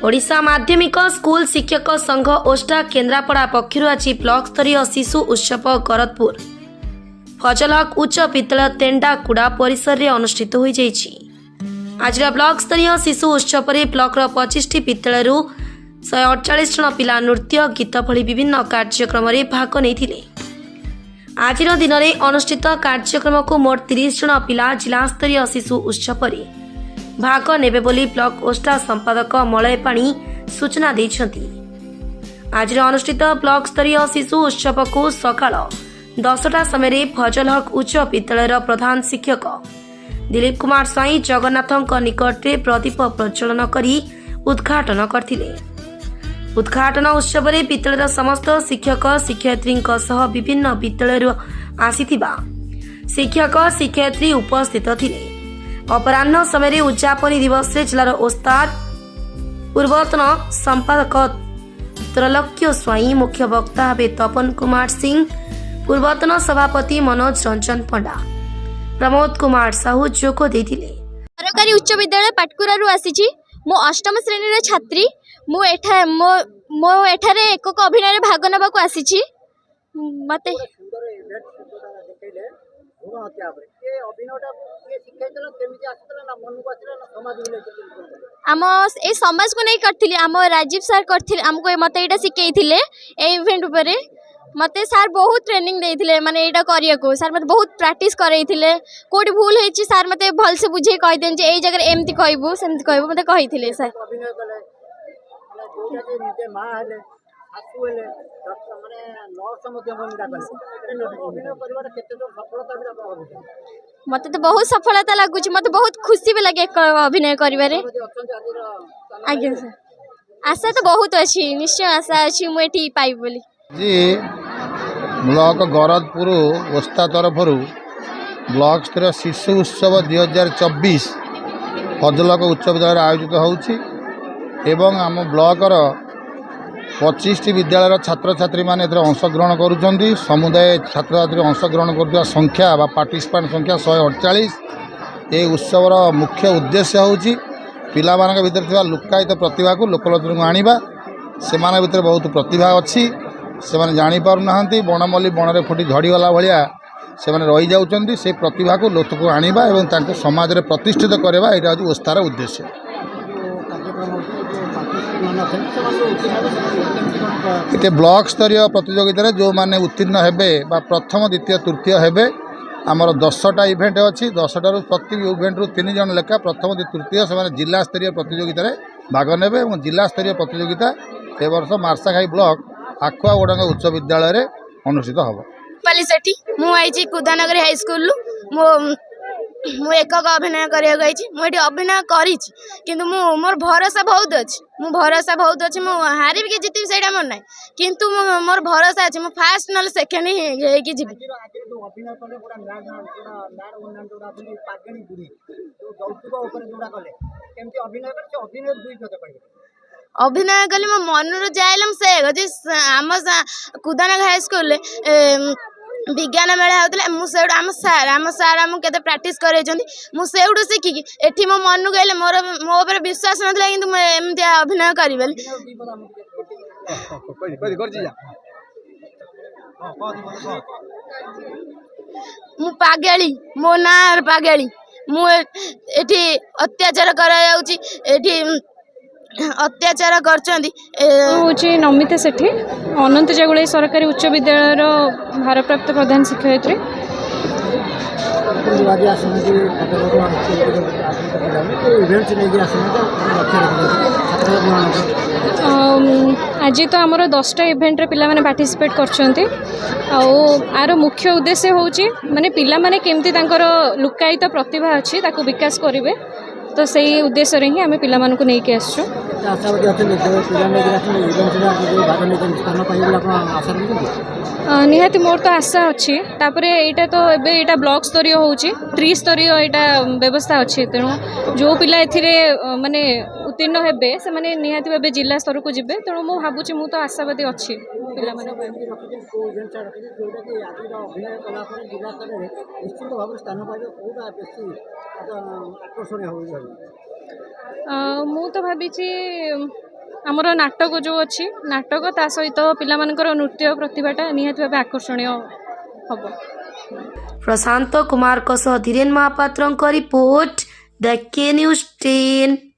ओडिशा माध्यमिक स्कूल शिक्षक संघ ओष्टा केन्द्रापड़ा पक्षर आज ब्लॉक स्तरीय शिशु उत्सव गरदपुर फजलहक उच्च विद्यालय तेंडाकुड़ा परिसर में अनुष्ठित हो आज ब्लॉक स्तरीय शिशु उत्सव में ब्लॉक 25 विद्यालय 148 जन पिला नृत्य गीत भली विभिन्न कार्यक्रम में भाग नहीं। आज दिन में अनुष्ठित कार्यक्रम को मोट 30 जन पिला जिला स्तरीय शिशु उत्सव में भाग नेबे बोली ब्लॉक ओष्टा संपादक मलय पाणी सूचना देइछंती। आज अनुष्ठित ब्लॉक स्तरीय शिशु उत्सव को सकाळ 10टा समय फजलहक उच्च विद्यालय प्रधान शिक्षक दिलीप कुमार स्वाई जगन्नाथ निकट में प्रदीप प्रज्वलन करी उद्घाटन करथिले। उद्घाटन उत्सव में विद्यालय समस्त शिक्षक शिक्षयित्री सह विभिन्न विद्यालय आसीथिबा शिक्षक शिक्षयित्री उपस्थित थिले। अपराह्न समय उद्यापनी दिवस जिलार ओस्ताद पूर्वतन संपादक त्रैलोक्य स्वाई मुख्य वक्ता हे तपन कुमार सिंह पूर्वतन सभापति मनोज रंजन पंडा प्रमोद कुमार साहू जोग देथिले। सरकारी उच्च विद्यालय पाटकुरारू आसीची मो अष्टम श्रेणी छात्री मो एठारे एकक अभिनय भाग नबाकू आसीची मते आम ए समाज को नहीं करथिले आम राजीव सर करथिले हमको मते एटा सिखेइथिले ए इवेंट ऊपर मते सर बहुत ट्रेनिंग देइथिले माने एटा करिया को सर मते बहुत प्रैक्टिस करैथिले कोडी भूल हेची सर मते भल से बुझे कहि देन जे ए जगह एमती कहबो सेमती कहबो मते कहिथिले सर मत तो बहुत सफलता लगुच मत बहुत खुशी भी लगे अभिनय करिवारे। आज्ञा सर आशा तो बहुत अच्छी निश्चय आशा अच्छी मुझे पाइब बोली जी ब्लॉक गरदपुर ओस्ता तरफ ब्लॉक स्तरीय शिशु उत्सव 2024 फजलहक उच्च विद्यालय आयोजित होउछि आम ब्लॉकर 25 विद्यालय छात्र छात्री मैंने अंशग्रहण करुँच समुदाय छात्र छात्री अंशग्रहण कर संख्या पार्टिसिपेंट संख्या 148। ये उत्सवर मुख्य उद्देश्य होउछि पिला मानक भीतर थिबा लुकायित प्रतिभा को लोकलोचन को आनिबा। सेमान भीतर बहुत प्रतिभा अच्छी से जानी पारु नाहंती बणमल्ली बण में फुटी झड़ीगला भाया से रही जाउछंती से प्रतिभा को लोक को आनिबा एवं तांको समाज में प्रतिष्ठित करवा एटा होछि ओस्तार उद्देश्य। ये ब्लॉक स्तरीय प्रतियोगिता जो माने उत्तीर्ण हेबे बा प्रथम द्वितीय तृतीय हेबे आमर 10टा इवेंट अच्छी 10टा प्रति इवेंट रु 3 जन लेखा प्रथम तृतीय से जिला स्तरीय प्रतियोगिता भाग नेबे और जिला स्तरीय प्रतियोगिता ए वर्ष मार्साघाई ब्लॉक आखुआगोड़ा उच्च विद्यालय अनुष्ठित हम पाली सेठी मु आइची कुदानगर हाई स्कूल मु एकक अभिनय करिया अभिनय किंतु मोर भरोसा बहुत अच्छी मु हारी कि जीत से मोर ना किंतु मोर भरोसा अच्छे मु फास्ट ना सेकेंड ही जीवी। अभिनय कली मो मन जाइलम से आम कुदानगर हाई स्कूल विज्ञान मेला होता मुझे आम सार आम के प्राक्ट कर शिखिकी एटी मो मन गले मोर मो ऊपर विश्वास ना कि एमती अभिनय करी मु पागेली मो ना पागेली मुझे अत्याचार कर अत्याचार कर नमिता सेठी अनंत जगुलाई सरकारी उच्च विद्यालय भारप्राप्त प्रधान शिक्षयित्री आज तो आमर 10टा इवेंट रे पिला माने पार्टिसिपेट करछंती आर मुख्य उद्देश्य होउची माने पिला माने केमती तांकर लुकायित प्रतिभा अछि ताकू विकास करिवे तो सही उद्देश्य रे ही आमे पिला मानकु नै के आछू। ଆଶାବାଦୀ ଅଛନ୍ତି ପିଲା ନେଇକି ଆସନ୍ତି ଇଭେଣ୍ଟରେ ଭାଗ ନେଇଛନ୍ତି ସ୍ଥାନ ପାଇବେ ବୋଲି ଆପଣ ଆଶା ରଖିଛନ୍ତି? ନିହାତି ମୋର ତ ଆଶା ଅଛି। ତାପରେ ଏଇଟା ତ ଏବେ ଏଇଟା ବ୍ଲକ ସ୍ତରୀୟ ହେଉଛି, ତ୍ରିସ୍ତରୀୟ ଏଇଟା ବ୍ୟବସ୍ଥା ଅଛି। ତେଣୁ ଯେଉଁ ପିଲା ଏଥିରେ ମାନେ ଉତ୍ତୀର୍ଣ୍ଣ ହେବେ ସେମାନେ ନିହାତି ଭାବେ ଜିଲ୍ଲା ସ୍ତରକୁ ଯିବେ। ତେଣୁ ମୁଁ ଭାବୁଛି, ମୁଁ ତ ଆଶାବାଦୀ ଅଛି ପିଲାମାନଙ୍କ ପାଇଁ। ଏମିତି ରଖିଛନ୍ତି କେଉଁ ଇଭେଣ୍ଟଟା ରଖିଛନ୍ତି ଯେଉଁଟାକି ଆଜିର ଅଭିନୟ କଲା ପରେ ଜିଲ୍ଲା ସ୍ତରରେ ନିଶ୍ଚିତ ଭାବରେ ସ୍ଥାନ ପାଇବେ, କେଉଁଟା ବେଶୀ ଆକର୍ଷଣୀୟ ହେବ ବୋଲି ଭାବୁଛନ୍ତି? ମୁଁ ତ ଭାବିଛି ଆମର ନାଟକ ଯେଉଁ ଅଛି, ନାଟକ ତା ସହିତ ପିଲାମାନଙ୍କର ନୃତ୍ୟ ପ୍ରତିଭାଟା ନିହାତି ଭାବେ ଆକର୍ଷଣୀୟ ହେବ। प्रशांत कुमार धीरेन महापात्र रिपोर्ट द के न्यूज 10।